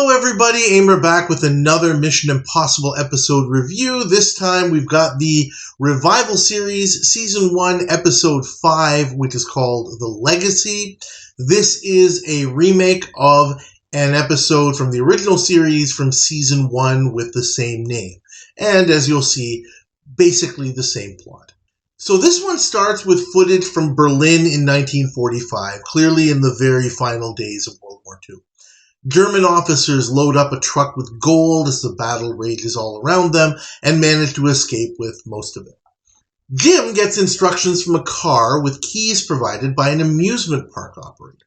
Hello everybody, Aimer back with another Mission Impossible episode review. This time we've got the Revival Series Season 1 Episode 5, which is called The Legacy. This is a remake of an episode from the original series from Season 1 with the same name. And as you'll see, basically the same plot. So this one starts with footage from Berlin in 1945, clearly in the very final days of World War II. German officers load up a truck with gold as the battle rages all around them and manage to escape with most of it. Jim gets instructions from a car with keys provided by an amusement park operator.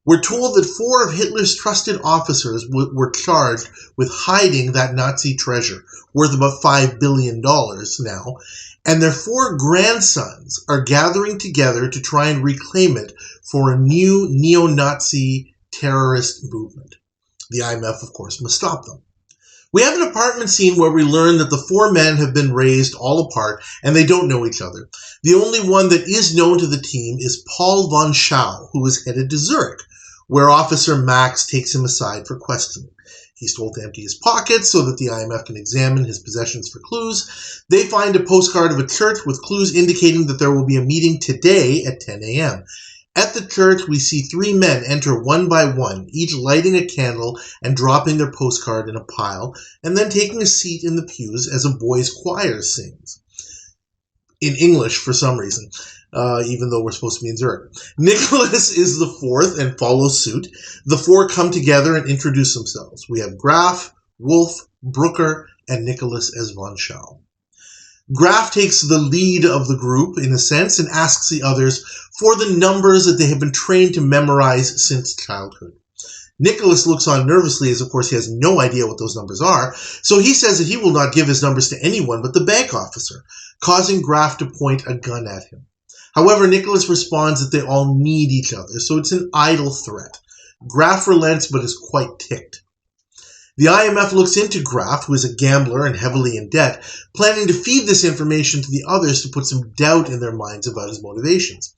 We're told that 4 of Hitler's trusted officers were charged with hiding that Nazi treasure, worth about $5 billion now, and their 4 grandsons are gathering together to try and reclaim it for a new neo-Nazi terrorist movement. The IMF, of course, must stop them. We have an apartment scene where we learn that the 4 men have been raised all apart and they don't know each other. The only one that is known to the team is Paul von Schau, who is headed to Zurich, where Officer Max takes him aside for questioning. He's told to empty his pockets so that the IMF can examine his possessions for clues. They find a postcard of a church with clues indicating that there will be a meeting today at 10 a.m. At the church, we see 3 men enter one by one, each lighting a candle and dropping their postcard in a pile, and then taking a seat in the pews as a boys' choir sings. In English, for some reason, even though we're supposed to be in Zurich. Nicholas is the 4th and follows suit. The 4 come together and introduce themselves. We have Graff, Wolf, Brooker, and Nicholas as von Schau. Graff takes the lead of the group, in a sense, and asks the others for the numbers that they have been trained to memorize since childhood. Nicholas looks on nervously as, of course, he has no idea what those numbers are, so he says that he will not give his numbers to anyone but the bank officer, causing Graff to point a gun at him. However, Nicholas responds that they all need each other, so it's an idle threat. Graff relents but is quite ticked. The IMF looks into Graff, who is a gambler and heavily in debt, planning to feed this information to the others to put some doubt in their minds about his motivations.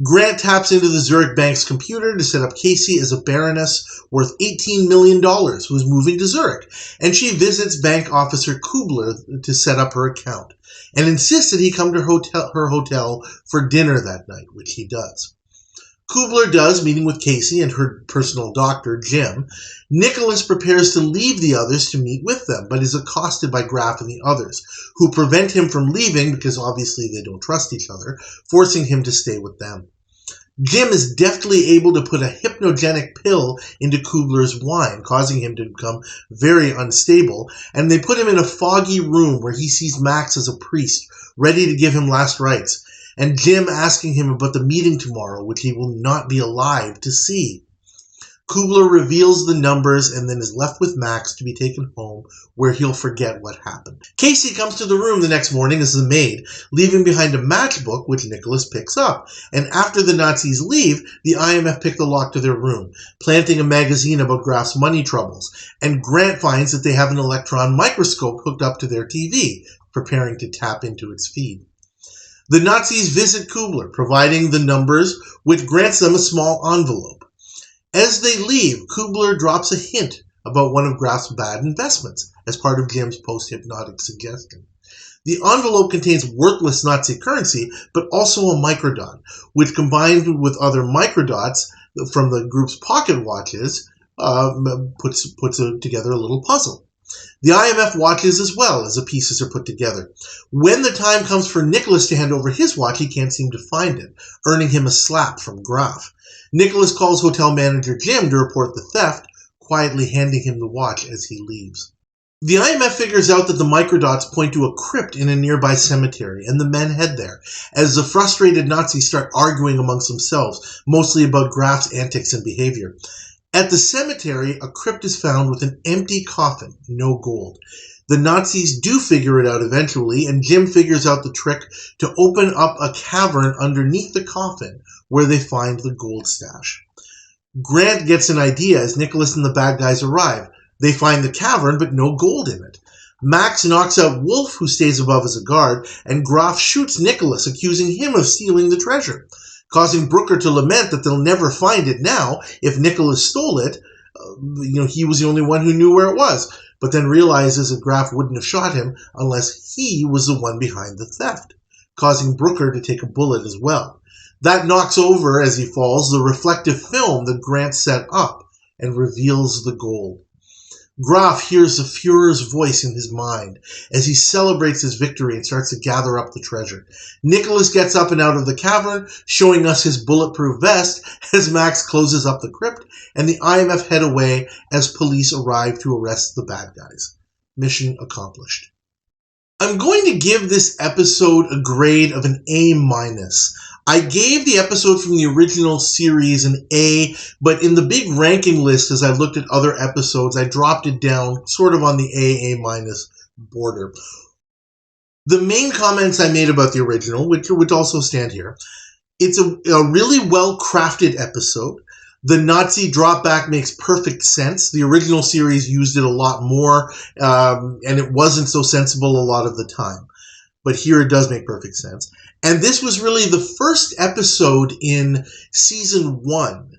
Grant taps into the Zurich Bank's computer to set up Casey as a baroness worth $18 million who is moving to Zurich, and she visits bank officer Kubler to set up her account, and insists that he come to her hotel for dinner that night, which he does. Kubler does, meeting with Casey and her personal doctor, Jim. Nicholas prepares to leave the others to meet with them, but is accosted by Graff and the others, who prevent him from leaving because obviously they don't trust each other, forcing him to stay with them. Jim is deftly able to put a hypnogenic pill into Kubler's wine, causing him to become very unstable, and they put him in a foggy room where he sees Max as a priest, ready to give him last rites, and Jim asking him about the meeting tomorrow, which he will not be alive to see. Kubler reveals the numbers and then is left with Max to be taken home, where he'll forget what happened. Casey comes to the room the next morning as the maid, leaving behind a matchbook which Nicholas picks up. And after the Nazis leave, the IMF pick the lock to their room, planting a magazine about Graff's money troubles. And Grant finds that they have an electron microscope hooked up to their TV, preparing to tap into its feed. The Nazis visit Kubler, providing the numbers, which grants them a small envelope. As they leave, Kubler drops a hint about one of Graff's bad investments as part of Jim's post-hypnotic suggestion. The envelope contains worthless Nazi currency, but also a microdot, which combined with other microdots from the group's pocket watches, puts together a little puzzle. The IMF watches as well as the pieces are put together. When the time comes for Nicholas to hand over his watch, he can't seem to find it, earning him a slap from Graff. Nicholas calls hotel manager Jim to report the theft, quietly handing him the watch as he leaves. The IMF figures out that the microdots point to a crypt in a nearby cemetery, and the men head there, as the frustrated Nazis start arguing amongst themselves, mostly about Graff's antics and behavior. At the cemetery, a crypt is found with an empty coffin, no gold. The Nazis do figure it out eventually, and Jim figures out the trick to open up a cavern underneath the coffin, where they find the gold stash. Grant gets an idea as Nicholas and the bad guys arrive. They find the cavern, but no gold in it. Max knocks out Wolf, who stays above as a guard, and Graff shoots Nicholas, accusing him of stealing the treasure, causing Brooker to lament that they'll never find it now if Nicholas stole it, he was the only one who knew where it was, but then realizes that Graff wouldn't have shot him unless he was the one behind the theft, causing Brooker to take a bullet as well. That knocks over, as he falls, the reflective film that Grant set up and reveals the gold. Graff hears the Fuhrer's voice in his mind as he celebrates his victory and starts to gather up the treasure. Nicholas gets up and out of the cavern, showing us his bulletproof vest as Max closes up the crypt, and the IMF head away as police arrive to arrest the bad guys. Mission accomplished. I'm going to give this episode a grade of an A-. I gave the episode from the original series an A, but in the big ranking list, as I looked at other episodes, I dropped it down sort of on the A-, border. The main comments I made about the original, which also stand here, it's a really well-crafted episode. The Nazi dropback makes perfect sense. The original series used it a lot more, and it wasn't so sensible a lot of the time. But here it does make perfect sense. And this was really the first episode in season 1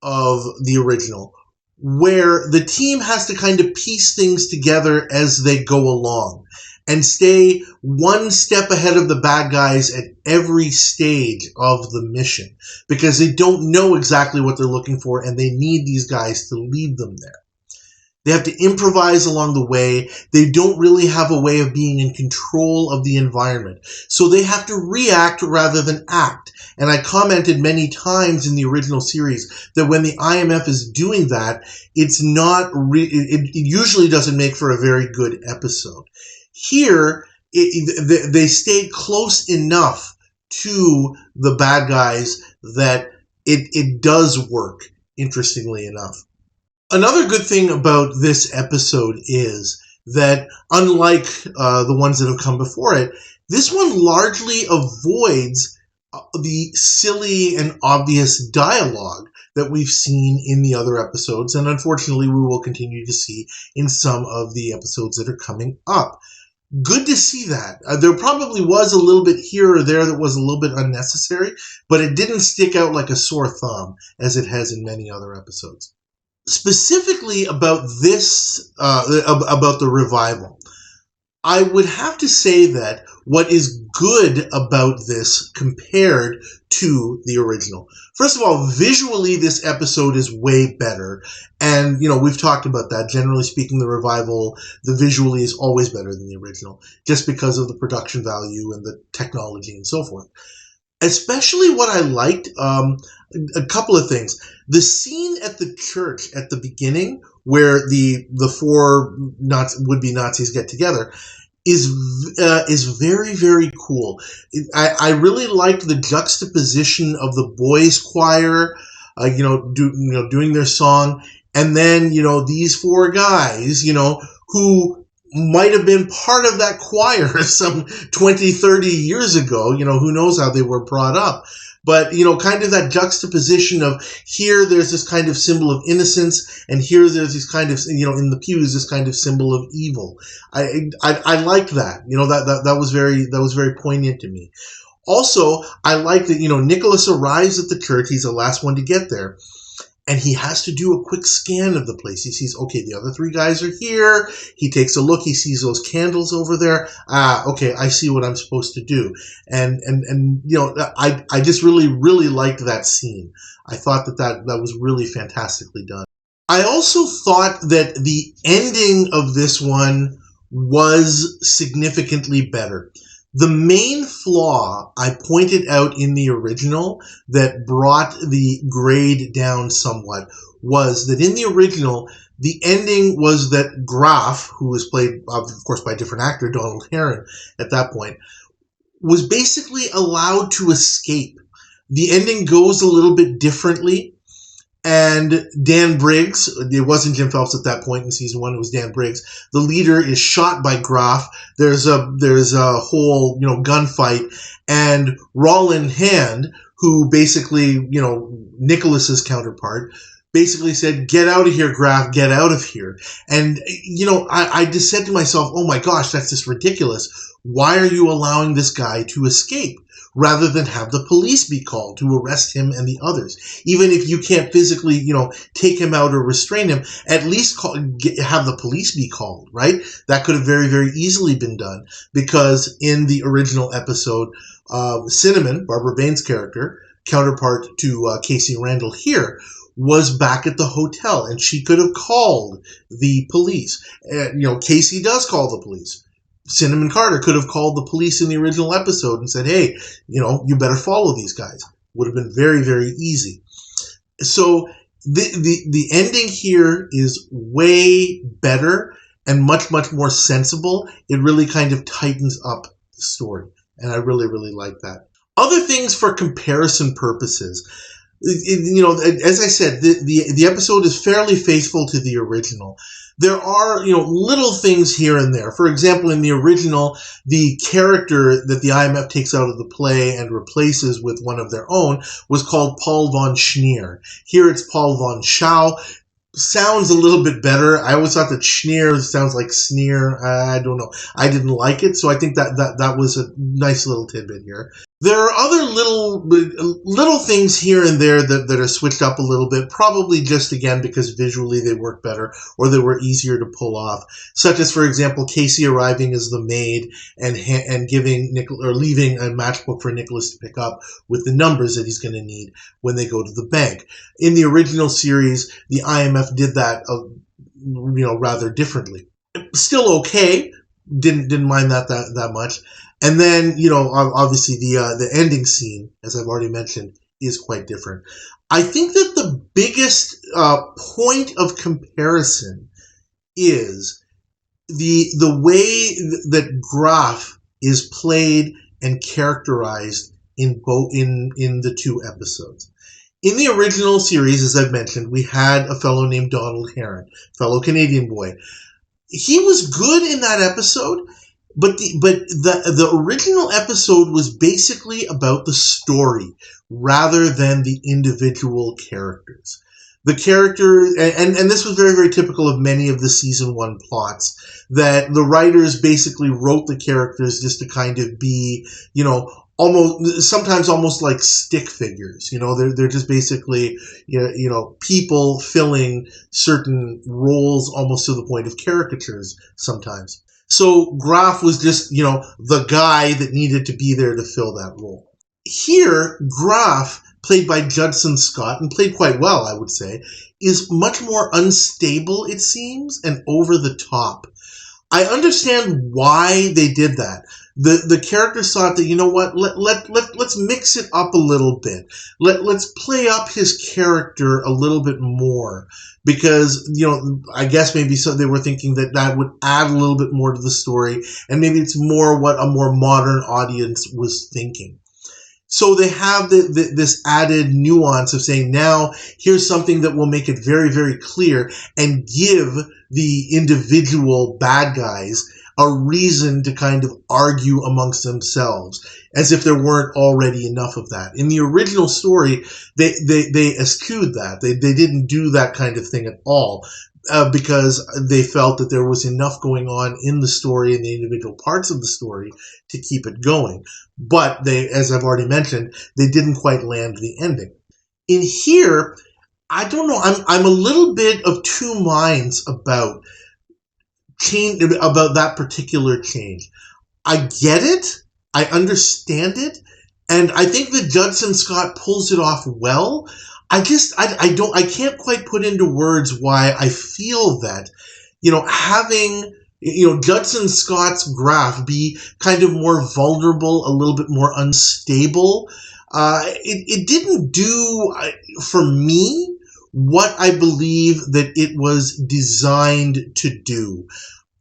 of the original where the team has to kind of piece things together as they go along and stay one step ahead of the bad guys at every stage of the mission because they don't know exactly what they're looking for and they need these guys to lead them there. They have to improvise along the way. They don't really have a way of being in control of the environment. So they have to react rather than act. And I commented many times in the original series that when the IMF is doing that, it's not it usually doesn't make for a very good episode. Here, they stay close enough to the bad guys that it does work, interestingly enough. Another good thing about this episode is that, unlike the ones that have come before it, this one largely avoids the silly and obvious dialogue that we've seen in the other episodes, and unfortunately we will continue to see in some of the episodes that are coming up. Good to see that. There probably was a little bit here or there that was a little bit unnecessary, but it didn't stick out like a sore thumb as it has in many other episodes. Specifically about this, about the revival, I would have to say that what is good about this compared to the original. First of all, visually, this episode is way better. And, we've talked about that. Generally speaking, the revival, the visually is always better than the original, just because of the production value and the technology and so forth. Especially what I liked, a couple of things. The scene at the church at the beginning, where the four would-be Nazis get together, is very, very cool. I really liked the juxtaposition of the boys' choir, doing their song, and then these four guys, who might have been part of that choir some 20, 30 years ago. Who knows how they were brought up. But, kind of that juxtaposition of here there's this kind of symbol of innocence, and here there's this kind of, in the pews, this kind of symbol of evil. I liked that. That was very poignant to me. Also, I like that, Nicholas arrives at the church. He's the last one to get there. And he has to do a quick scan of the place. He sees, okay, the other three guys are here. He takes a look. He sees those candles over there. Okay, I see what I'm supposed to do. And I just really, really liked that scene. I thought that was really fantastically done. I also thought that the ending of this one was significantly better. The main flaw I pointed out in the original that brought the grade down somewhat was that in the original, the ending was that Graff, who was played, of course, by a different actor, Donald Herron, at that point, was basically allowed to escape. The ending goes a little bit differently. And Dan Briggs, it wasn't Jim Phelps at that point in season 1, it was Dan Briggs. The leader is shot by Graff. There's a whole, gunfight. And Roland Hand, who basically, Nicholas's counterpart, basically said, "Get out of here, Graff, get out of here." And, I just said to myself, oh my gosh, that's just ridiculous. Why are you allowing this guy to escape rather than have the police be called to arrest him and the others? Even if you can't physically, take him out or restrain him, at least have the police be called, right? That could have very, very easily been done, because in the original episode, Cinnamon, Barbara Bain's character, counterpart to Casey Randall here, was back at the hotel, and she could have called the police. Casey does call the police. Cinnamon Carter could have called the police in the original episode and said, hey, you better follow these guys. Would have been very, very easy. So the ending here is way better and much, much more sensible. It really kind of tightens up the story, and I really, really like that. Other things for comparison purposes. As I said, the episode is fairly faithful to the original. There are, little things here and there. For example, in the original, the character that the IMF takes out of the play and replaces with one of their own was called Paul von Schneer. Here it's Paul von Schau. Sounds a little bit better. I always thought that Schneer sounds like sneer. I don't know. I didn't like it, so I think that was a nice little tidbit here. There are other little things here and there that are switched up a little bit, probably just, again, because visually they work better or they were easier to pull off, such as, for example, Casey arriving as the maid and giving leaving a matchbook for Nicholas to pick up with the numbers that he's going to need when they go to the bank. In the original series, the IMF did that, rather differently. Still okay. Didn't mind that much. And then, obviously the ending scene, as I've already mentioned, is quite different. I think that the biggest point of comparison is the way that Graff is played and characterized in the two episodes. In the original series, as I've mentioned, we had a fellow named Donald Heron, fellow Canadian boy. He was good in that episode. But the original episode was basically about the story rather than the individual characters. The character, and this was very, very typical of many of the season 1 plots, that the writers basically wrote the characters just to kind of be, sometimes almost like stick figures. They're just basically, people filling certain roles almost to the point of caricatures sometimes. So Graff was just, the guy that needed to be there to fill that role. Here, Graff, played by Judson Scott, and played quite well, I would say, is much more unstable, it seems, and over the top. I understand why they did that. The characters thought that, let's mix it up a little bit. Let's play up his character a little bit more. Because, I guess maybe so they were thinking that would add a little bit more to the story, and maybe it's more what a more modern audience was thinking. So they have this added nuance of saying, now here's something that will make it very, very clear and give the individual bad guys a reason to kind of argue amongst themselves, as if there weren't already enough of that. In the original story, they eschewed that. They didn't do that kind of thing at all, because they felt that there was enough going on in the story and the individual parts of the story to keep it going. But they, as I've already mentioned, they didn't quite land the ending. In here, I don't know, I'm a little bit of two minds about that particular change. I get it, I understand it, and I think that Judson Scott pulls it off well. I can't quite put into words why I feel that, having, Judson Scott's Graff be kind of more vulnerable, a little bit more unstable, it didn't do, for me, what I believe that it was designed to do.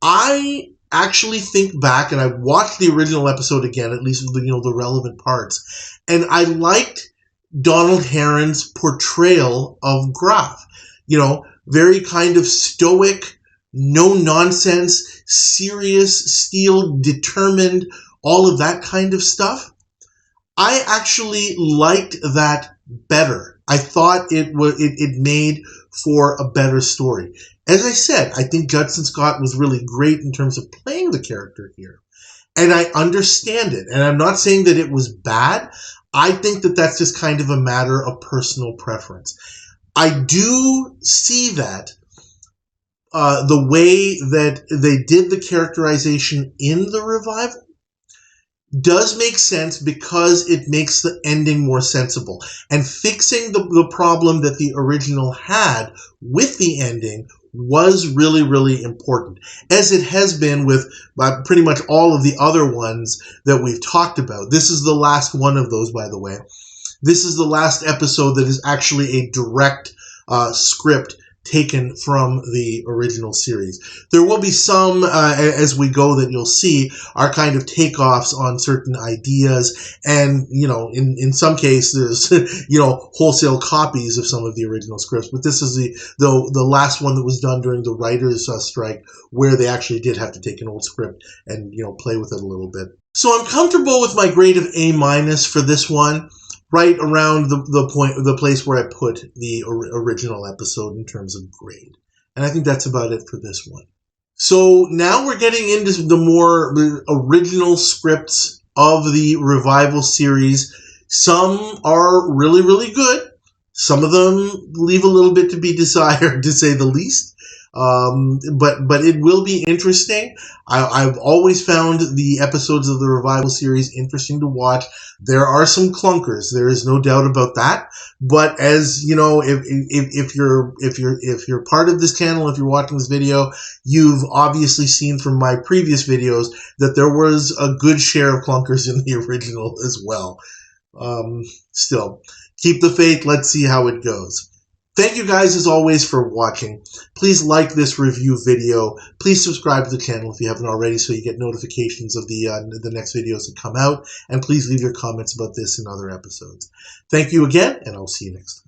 I actually think back, and I watched the original episode again, at least the relevant parts, and I liked Donald Heron's portrayal of Graff. Very kind of stoic, no nonsense, serious, steel, determined, all of that kind of stuff. I actually liked that better. I thought it made for a better story. As I said, I think Judson Scott was really great in terms of playing the character here. And I understand it. And I'm not saying that it was bad. I think that that's just kind of a matter of personal preference. I do see that the way that they did the characterization in the revival does make sense because it makes the ending more sensible. And fixing the problem that the original had with the ending was really, really important, as it has been with pretty much all of the other ones that we've talked about. This is the last one of those, by the way. This is the last episode that is actually a direct script taken from the original series. There will be some, as we go, that you'll see are kind of takeoffs on certain ideas, and, you know, in some cases, you know, wholesale copies of some of the original scripts. But this is the last one that was done during the writers' strike, where they actually did have to take an old script and, you know, play with it a little bit. So I'm comfortable with my grade of A- for this one, right around the place where I put the original episode in terms of grade. And I think that's about it for this one. So now we're getting into the more original scripts of the revival series. Some are really, really good. Some of them leave a little bit to be desired, to say the least. But it will be interesting. I've always found the episodes of the revival series interesting to watch. There are some clunkers. There is no doubt about that. But as you know, if you're part of this channel, if you're watching this video, you've obviously seen from my previous videos that there was a good share of clunkers in the original as well. Still, keep the faith. Let's see how it goes. Thank you guys, as always, for watching. Please like this review video. Please subscribe to the channel if you haven't already so you get notifications of the next videos that come out. And please leave your comments about this and other episodes. Thank you again, and I'll see you next time.